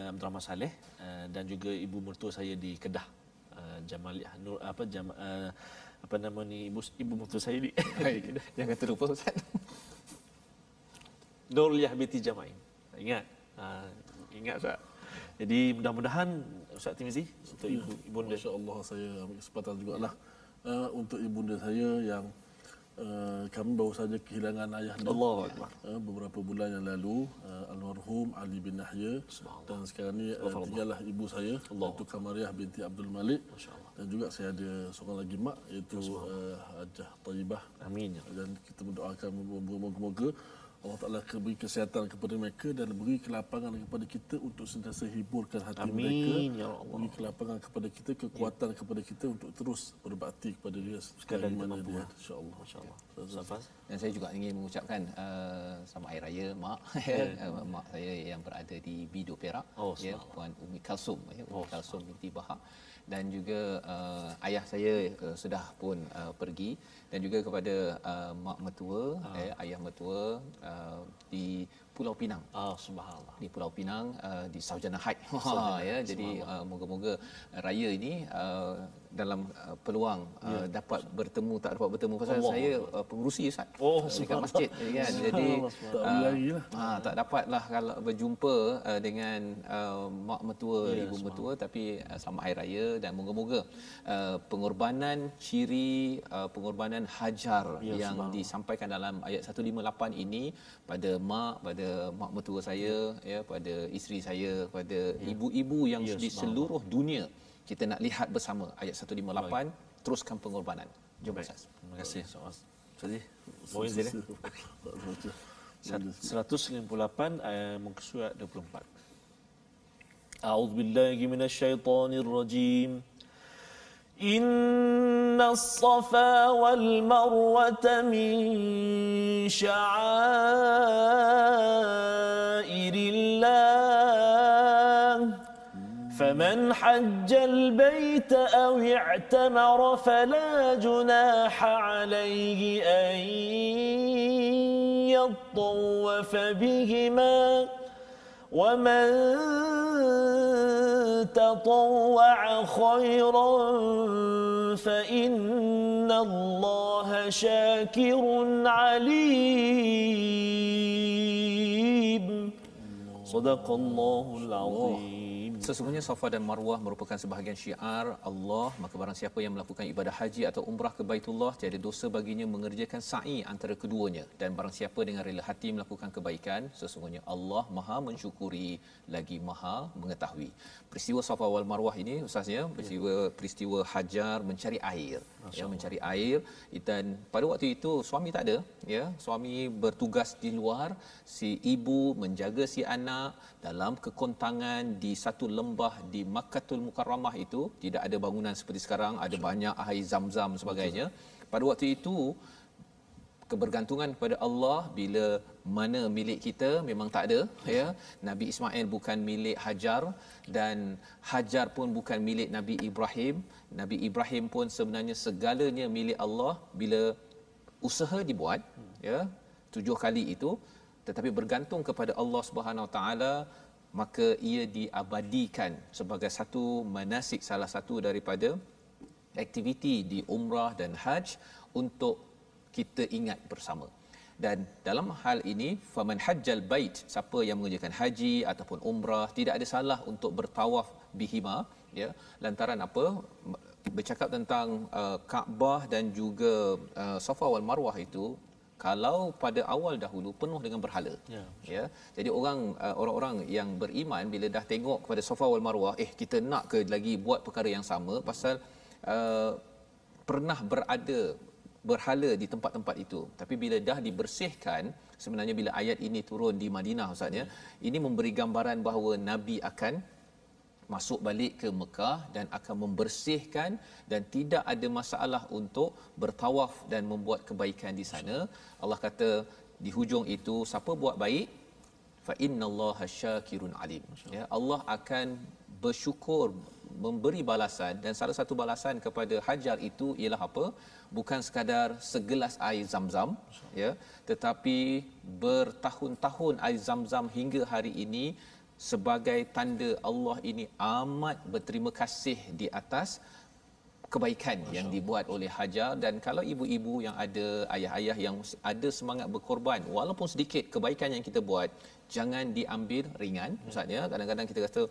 Abdul Rahman Saleh, dan juga ibu mertua saya di Kedah, Jamaliah Nur apa nama ni ibu mertua saya di jangan terlupa Ustaz. Nurliah binti Jamain. Ingat Ustaz. Jadi mudah-mudahan Ustaz Timizi untuk ibunda. Masya-Allah, saya ambil kesempatan jugalah untuk ibunda saya yang kami baru saja kehilangan ayah Allahu Akbar. Beberapa bulan yang lalu, almarhum Ali bin Nahya, dan sekarang ni tinggallah ibu saya iaitu Kamariah binti Abdul Malik, dan juga saya ada seorang lagi mak iaitu Hajah Taibah. Amin. Dan kita mendoakan moga-moga Allah Ta'ala beri kesihatan kepada mereka dan beri kelapangan kepada kita untuk sentiasa hiburkan hati mereka. Ya Allah. Beri kelapangan kepada kita, kekuatan kepada kita untuk terus berbakti kepada dia sekadar kita mampu. InsyaAllah. Safas. Dan saya juga ingin mengucapkan selamat Hari Raya mak. Mak saya yang berada di Bido Perak, Puan Umi Kalsum, Umi Kalsum binti Bahak. Dan juga ayah saya sudah pun pergi, dan juga kepada mak mertua, ayah mertua di Pulau Pinang. Subhanallah. Di Pulau Pinang, di Sarjana Haid. Jadi moga-moga raya ini dalam peluang dapat bertemu, tak dapat bertemu pasal saya pengurusi Ustaz dekat masjid kan. Jadi tak dapatlah kalau berjumpa dengan mak mertua, ibu mertua, tapi selamat Hari Raya. Dan moga-moga pengorbanan ciri pengorbanan Hajar yang disampaikan dalam ayat 158 ini pada mak mertua saya, pada isteri saya, pada ibu-ibu yang di seluruh dunia. Kita nak lihat bersama ayat 158, teruskan pengorbanan. Jom Ustaz. Terima kasih. Jadi, boleh izin 158 muka surat 24. A'udzubillahi minasyaitonirrajim. Innas safa wal marwata min sya'airillah فمن حج البيت أو اعتمر فلا جناح عليه أن يطوف بهما ومن تطوع خيرا فإن الله شاكر عليم صدق الله العظيم. Sesungguhnya Safa dan Marwah merupakan sebahagian syiar Allah, maka barang siapa yang melakukan ibadah haji atau umrah ke Baitullah, tiada dosa baginya mengerjakan sa'i antara keduanya. Dan barang siapa dengan rela hati melakukan kebaikan, sesungguhnya Allah Maha mensyukuri lagi Maha mengetahui. Peristiwa Safa wal Marwah ini ustaznya, peristiwa Hajar mencari air, ya, mencari air. Dan pada waktu itu suami tak ada, ya, suami bertugas di luar, si ibu menjaga si anak dalam kekontangan di satu lembah di Makkatul Mukarramah. Itu tidak ada bangunan seperti sekarang, ada banyak air zam-zam sebagainya. Pada waktu itu kebergantungan kepada Allah, bila mana milik kita memang tak ada, ya. Nabi Ismail bukan milik Hajar dan Hajar pun bukan milik Nabi Ibrahim. Nabi Ibrahim pun sebenarnya segalanya milik Allah. Bila usaha dibuat, ya, 7 kali itu, tetapi bergantung kepada Allah Subhanahu Wa Taala, maka ia diabadikan sebagai satu manasik, salah satu daripada aktiviti di umrah dan haj untuk kita ingat bersama. Dan dalam hal ini, faman hajjal bait, siapa yang mengerjakan haji ataupun umrah, tidak ada salah untuk bertawaf bihima, ya. Lantaran apa? Bercakap tentang Kaabah dan juga Safa wal Marwah itu, kalau pada awal dahulu penuh dengan berhala, ya. Jadi orang-orang yang beriman bila dah tengok kepada Safa wal Marwah, kita nak ke lagi buat perkara yang sama, pasal pernah berada berhala di tempat-tempat itu. Tapi bila dah dibersihkan, sebenarnya bila ayat ini turun di Madinah ustaznya, ini memberi gambaran bahawa Nabi akan masuk balik ke Mekah dan akan membersihkan, dan tidak ada masalah untuk bertawaf dan membuat kebaikan di sana. Allah kata di hujung itu, siapa buat baik, fa innallaha syakirun alim, ya, Allah akan bersyukur, memberi balasan. Dan salah satu balasan kepada Hajar itu ialah apa? Bukan sekadar segelas air Zam-Zam, ya, tetapi bertahun-tahun air Zam-Zam hingga hari ini sebagai tanda Allah ini amat berterima kasih di atas kebaikan yang dibuat oleh Hajar. Dan kalau ibu-ibu yang ada, ayah-ayah yang ada semangat berkorban, walaupun sedikit kebaikan yang kita buat, jangan diambil ringan. Maksudnya kadang-kadang kita kata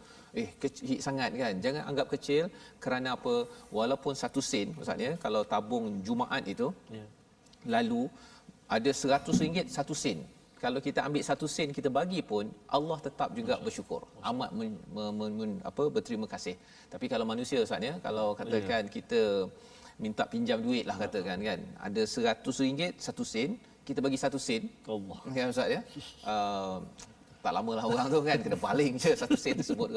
kecil sangat kan, jangan anggap kecil. Kerana apa? Walaupun 1 sen, maksudnya kalau tabung Jumaat itu, lalu ada RM100 1 sen, kalau kita ambil 1 sen kita bagi pun, Allah tetap juga bersyukur, amat berterima kasih. Tapi kalau manusia ustaz, ya, kalau katakan kita minta pinjam duit lah, katakan kan, ada RM100 1 sen, kita bagi 1 sen, Allah, ya ustaz, ya, tak lamalah orang tu kan kena baling je 1 sen tersebut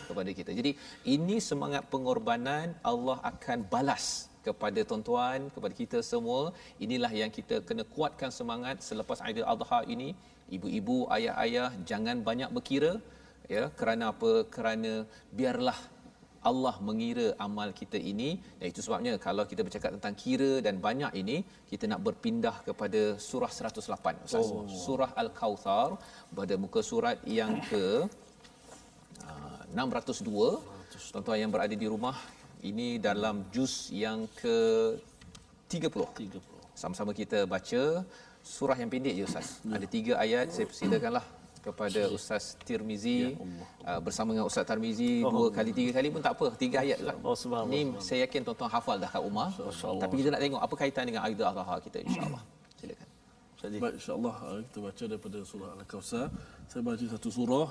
kepada kita. Jadi ini semangat pengorbanan Allah akan balas kepada tuan-tuan, kepada kita semua. Inilah yang kita kena kuatkan semangat selepas Aidil Adha ini. Ibu-ibu, ayah-ayah, jangan banyak berkira, ya. Kerana apa? Kerana biarlah Allah mengira amal kita ini. Dan itu sebabnya kalau kita bercakap tentang kira dan banyak ini, kita nak berpindah kepada surah 108 Ustaz. Surah Al-Kautsar, pada muka surat yang ke 602. Tuan-tuan yang berada di rumah, ini dalam juz yang ke 30. Sama-sama kita baca surah yang pendek je Ustaz. Ada 3 ayat. Saya persilakanlah kepada Ustaz Tirmizi, bersama dengan Ustaz Tirmizi 2 kali 3 kali pun tak apa, 3 ayat lah. Ini saya yakin tuan-tuan hafal dah kat rumah. Tapi kita nak tengok apa kaitan dengan Aidil Adha kita, insya-Allah. Silakan. Baik, insya-Allah kita baca daripada surah Al-Kautsar. Saya baca satu surah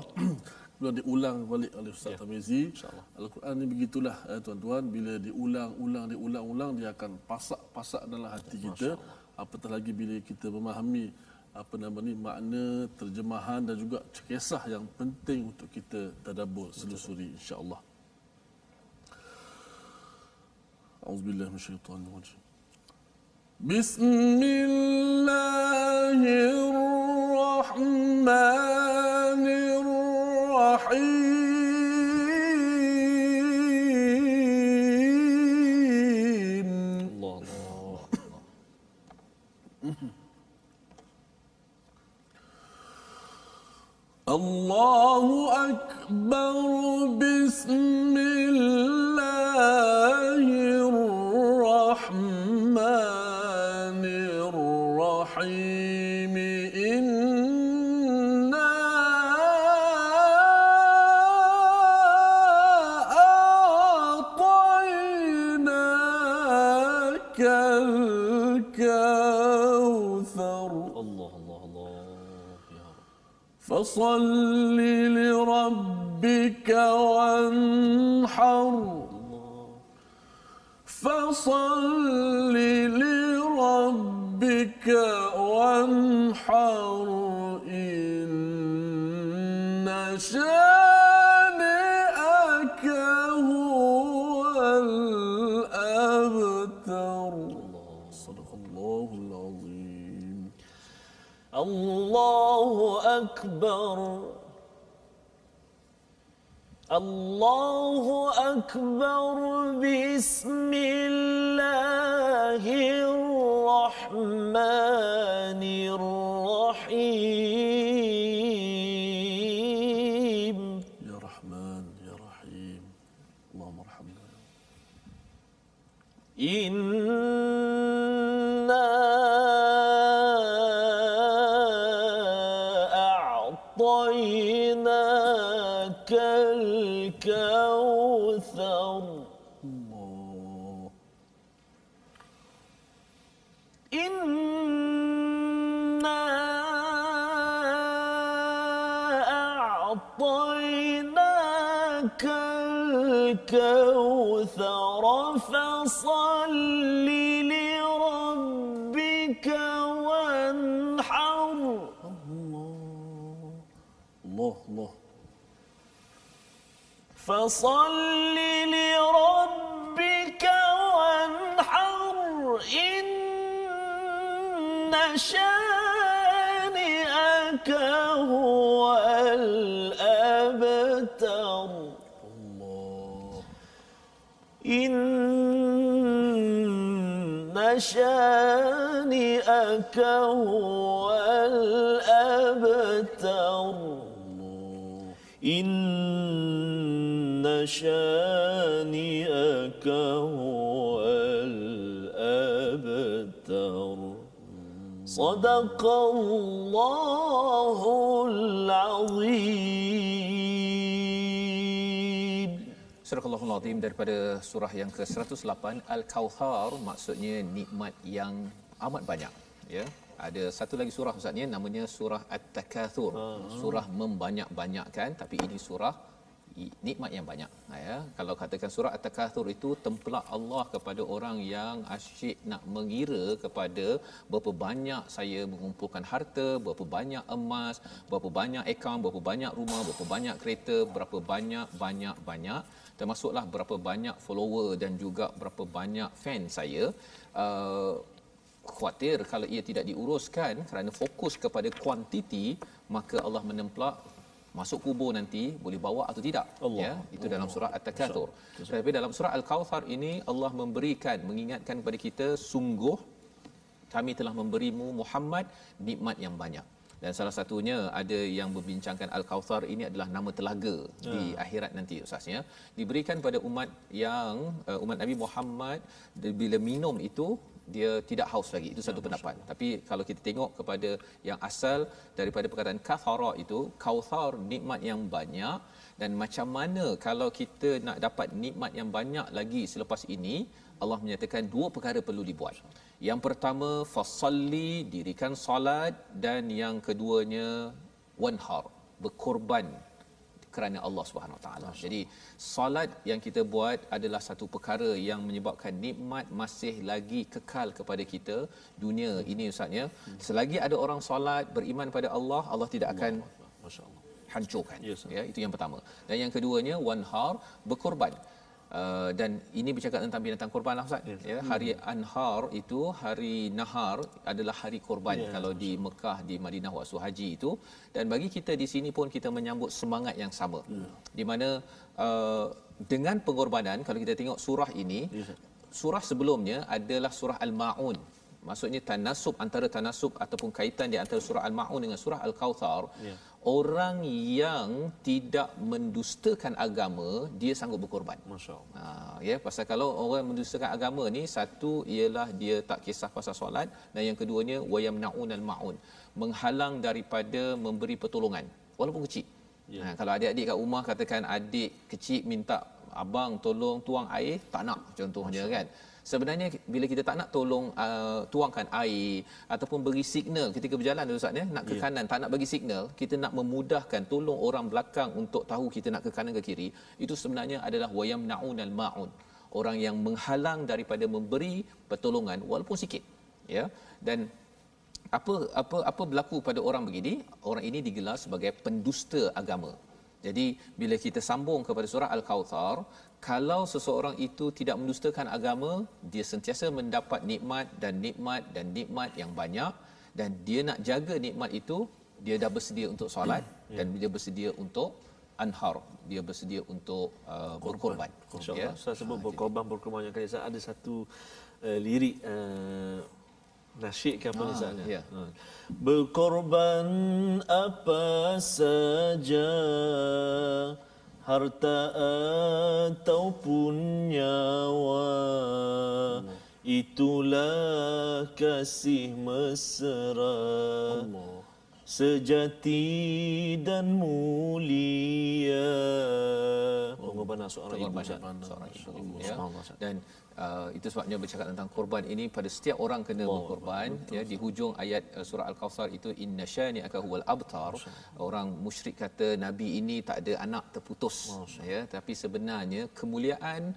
kemudian diulang balik oleh Ustaz Tirmizi. Al-Quran ni begitulah tuan-tuan, bila diulang-ulang dia akan pasak dalam hati kita. Apatah lagi bila kita memahami makna, terjemahan dan juga kisah yang penting untuk kita tadabbur, selusuri, insya-Allah. Auzubillahi minasyaitanir rajim. Bismillahirrahmanirrahim. الله أكبر بسم الله الرحمن الرحيم إنا أعطيناك الكوثر فصل لربك وانحر فصل لربك وانحر إن شانئك هو الأبتر صدق الله العظيم. الله أكبر الله أكبر بسم الله الرحمن الرحيم. يا رحمن يا رحيم اللهم ارحمنا. إنا أعطيناك الكوثر. الله إنا أعطيناك الكوثر فصل لربك وانحر. الله الله فصل لربك وانحر إن شانئك هو الأبتر. الله إن شانئك هو الأبتر. إن شانئك هو الأبتر. صدق الله العظيم. Surah Al-Allahul Azim daripada surah yang ke-108 Al-Kauthar, maksudnya nikmat yang amat banyak, ya. Ada satu lagi surah Ustaz ni namanya surah At-Takatsur. Surah membanyak-banyakkan, tapi ini surah nikmat yang banyak. Ya, kalau katakan surah At-Takatsur itu tempelak Allah kepada orang yang asyik nak mengira kepada berapa banyak saya mengumpulkan harta, berapa banyak emas, berapa banyak akaun, berapa banyak rumah, berapa banyak kereta, berapa banyak, termasuklah berapa banyak follower dan juga berapa banyak fan saya. Khawatir kalau ia tidak diuruskan kerana fokus kepada kuantiti, maka Allah menemplak masuk kubur nanti boleh bawa atau tidak. Ya, itu dalam surah At-Takatsur. Tapi dalam surah Al-Kautsar ini Allah mengingatkan kepada kita, sungguh kami telah memberimu Muhammad nikmat yang banyak. Dan salah satunya ada yang membincangkan Al-Kautsar ini adalah nama telaga di akhirat nanti Ustaz, ya. Diberikan pada umat yang umat Nabi Muhammad, bila minum itu dia tidak haus lagi. Itu satu pendapat. Tapi kalau kita tengok kepada yang asal daripada perkataan kathara itu, kautsar, nikmat yang banyak. Dan macam mana kalau kita nak dapat nikmat yang banyak lagi selepas ini, Allah menyatakan dua perkara perlu dibuat. Yang pertama, fasalli, dirikan salat, dan yang keduanya wanhar, berkorban kerana Allah Subhanahu Wa Taala. Jadi solat yang kita buat adalah satu perkara yang menyebabkan nikmat masih lagi kekal kepada kita dunia ini Ustaz, ya. Selagi ada orang solat beriman pada Allah, Allah tidak akan hancurkan. Ya, itu yang pertama. Dan yang keduanya wanhar, berkorban. Dan ini bercakap tentang binatang korban lah Ustaz. Ya, hari Anhar itu, hari Nahar adalah hari korban kalau di Mekah, di Madinah waktu haji itu. Dan bagi kita di sini pun kita menyambut semangat yang sama. Di mana dengan pengorbanan, kalau kita tengok surah ini, surah sebelumnya adalah surah Al-Ma'un. Maksudnya tanasub, antara tanasub ataupun kaitan di antara surah Al-Ma'un dengan surah Al-Kautsar. orang yang tidak mendustakan agama dia sanggup berkorban. Masya-Allah. Ya, pasal kalau orang mendustakan agama ni, satu ialah dia tak kisah pasal solat, dan yang keduanya wayamnaunal maun, menghalang daripada memberi pertolongan walaupun kecil. Kalau adik-adik kat rumah katakan adik kecil minta abang tolong tuang air, tak nak contohnya kan. Sebenarnya bila kita tak nak tolong tuangkan air ataupun beri signal ketika berjalan ustaz ya, nak ke kanan tak nak bagi signal, kita nak memudahkan tolong orang belakang untuk tahu kita nak ke kanan ke kiri, itu sebenarnya adalah wayamnaunal maun, orang yang menghalang daripada memberi pertolongan walaupun sikit ya. Dan apa berlaku pada orang begini? Orang ini digelar sebagai pendusta agama. Jadi bila kita sambung kepada surah Al-Kautsar, kalau seseorang itu tidak mendustakan agama, dia sentiasa mendapat nikmat dan nikmat dan nikmat yang banyak, dan dia nak jaga nikmat itu, dia dah bersedia untuk solat dan dia bersedia untuk anhar, dia bersedia untuk berkorban. Insya-Allah. Saya sebut berkorban yang kali ada satu lirik nasyid ke apa misalnya. Ya. Berkorban apa saja, harta ataupun nyawa, itulah kasih mesra, sejati dan mulia. Pengorbanan seorang ibu, ya. Dan itu sebabnya bercakap tentang korban ini, pada setiap orang kena berkorban ya. Di hujung ayat surah Al-Kautsar itu, inna syani'aka huwal abtar, orang musyrik kata nabi ini tak ada anak, terputus ya, tapi sebenarnya kemuliaan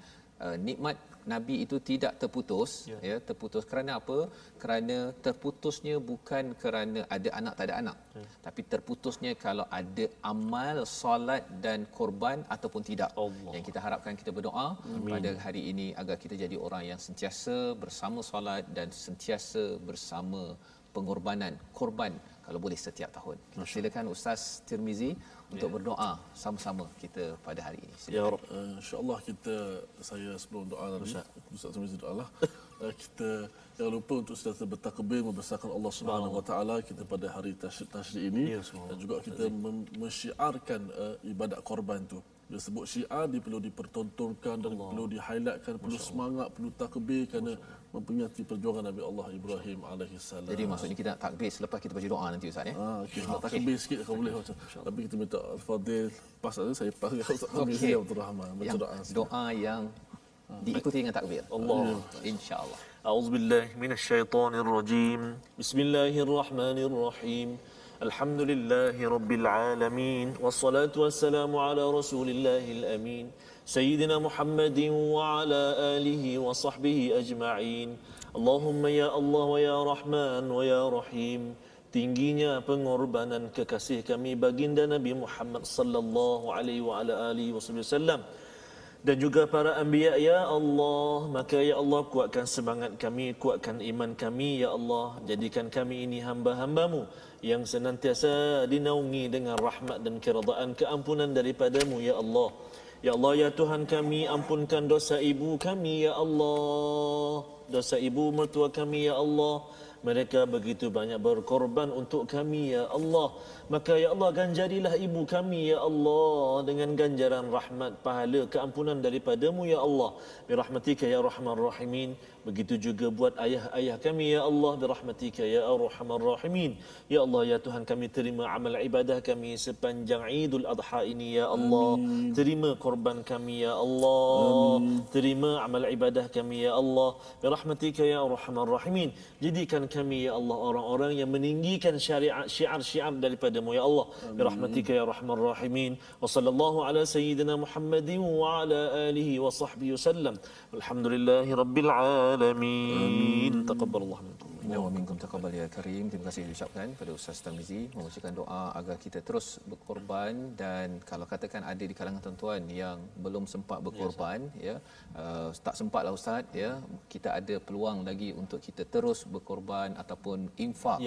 nikmat nabi itu tidak terputus ya. Terputus kerana apa? Kerana terputusnya bukan kerana ada anak tak ada anak, tapi terputusnya kalau ada amal solat dan korban ataupun tidak. Yang kita harapkan, kita berdoa pada hari ini agar kita jadi orang yang sentiasa bersama solat dan sentiasa bersama pengorbanan, korban kalau boleh setiap tahun. Silakan Ustaz Tirmizi untuk berdoa sama-sama kita pada hari ini. Ya Rabb. InsyaAllah saya sebelum doa tadi, Ustaz Tirmizi doalah. Kita jangan lupa untuk sentiasa bertakbir membesarkan Allah Subhanahu Wa Taala kita pada hari tasyrik ini, dan juga kita mensyiarkan ibadat korban tu. Dia sebut syiar, dia perlu dipertontonkan dan perlu di-highlightkan, perlu semangat, perlu takbir kerana memperingati perjuangan Nabi Allah Ibrahim alaihissalam. Jadi maksudnya kita nak takbir selepas kita baca doa nanti Ustaz ya. Okey, takbir sikit kalau boleh macam. Tapi kita minta Al-Fadil pas saja, saya pas Ustaz Tirmizi Abdul Rahman baca doa yang diikuti dengan takbir. Allah, insya-Allah. A'udzubillahi minasyaitonirrajim. Bismillahirrahmanirrahim. Alhamdulillahi rabbil alamin, wassalatu wassalamu ala rasulillahil amin, sayyidina Muhammadin wa ala alihi wa sahbihi ajma'in. Allahumma ya Allah wa ya Rahman wa ya Rahim. Tingginya pengorbanan kekasih kami baginda Nabi Muhammad sallallahu alaihi wa ala alihi wasallam dan juga para anbiya ya Allah, maka ya Allah kuatkan semangat kami, kuatkan iman kami ya Allah, jadikan kami ini hamba-hambamu yang senantiasa dinaungi dengan rahmat dan keredaan keampunan daripadamu ya Allah. Ya Allah ya Tuhan kami, ampunkan dosa ibu kami ya Allah, dosa ibu mertua kami ya Allah. Mereka begitu banyak berkorban untuk kami ya Allah. Maka ya Allah ganjarilah ibu kami ya Allah dengan ganjaran rahmat, pahala, keampunan daripadamu ya Allah. Birahmatika ya Rahman Rahimin. Begitu juga buat ayah-ayah kami ya Allah, birahmatika ya Arhamar Rahimin. Ya Allah ya Tuhan kami, terima amal ibadah kami sepanjang Idul Adha ini ya Allah. Amin. Terima korban kami ya Allah. Amin. Terima amal ibadah kami ya Allah, birahmatika ya Arhamar Rahimin. Jadikan kami ya Allah orang-orang yang meninggikan syiar-syiar daripadamu ya Allah. Birahmatika ya Rahman Rahimin. Wa sallallahu ala sayyidina Muhammadin wa ala alihi wa sahbihi wasallam. Alhamdulillahi rabbil alamin. Taqabbalallahu minkum. Wa minkum taqabbal ya karim. Terima kasih diucapkan pada Ustaz Tirmizi membacakan doa agar kita terus berkorban. Dan kalau katakan ada di kalangan tuan-tuan yang belum sempat berkorban tak sempatlah Ustaz ya, kita ada peluang lagi untuk kita terus berkorban ataupun infak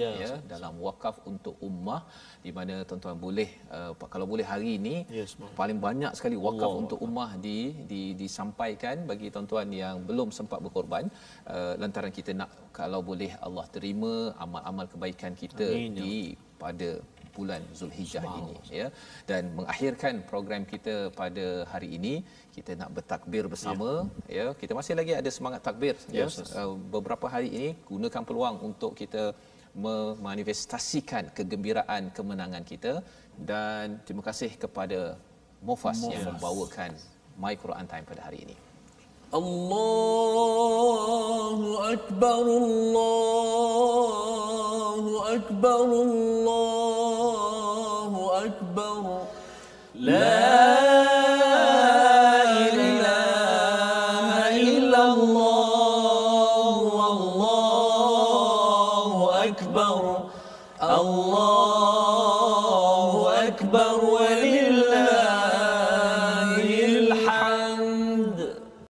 dalam wakaf untuk ummah, di mana tuan-tuan boleh kalau boleh hari ini paling banyak sekali wakaf untuk ummah disampaikan bagi tuan-tuan yang belum sempat berkorban, lantaran kita nak kalau boleh Allah terima amal-amal kebaikan kita pada bulan Zulhijjah ini ya. Dan mengakhirkan program kita pada hari ini, kita nak bertakbir bersama ya. Kita masih lagi ada semangat takbir ya. Beberapa hari ini gunakan peluang untuk kita memanifestasikan kegembiraan kemenangan kita, dan terima kasih kepada Mufas yang membawakan My Quran Time pada hari ini. Allahu Akbar, Allahu Akbar, Allahu Akbar. La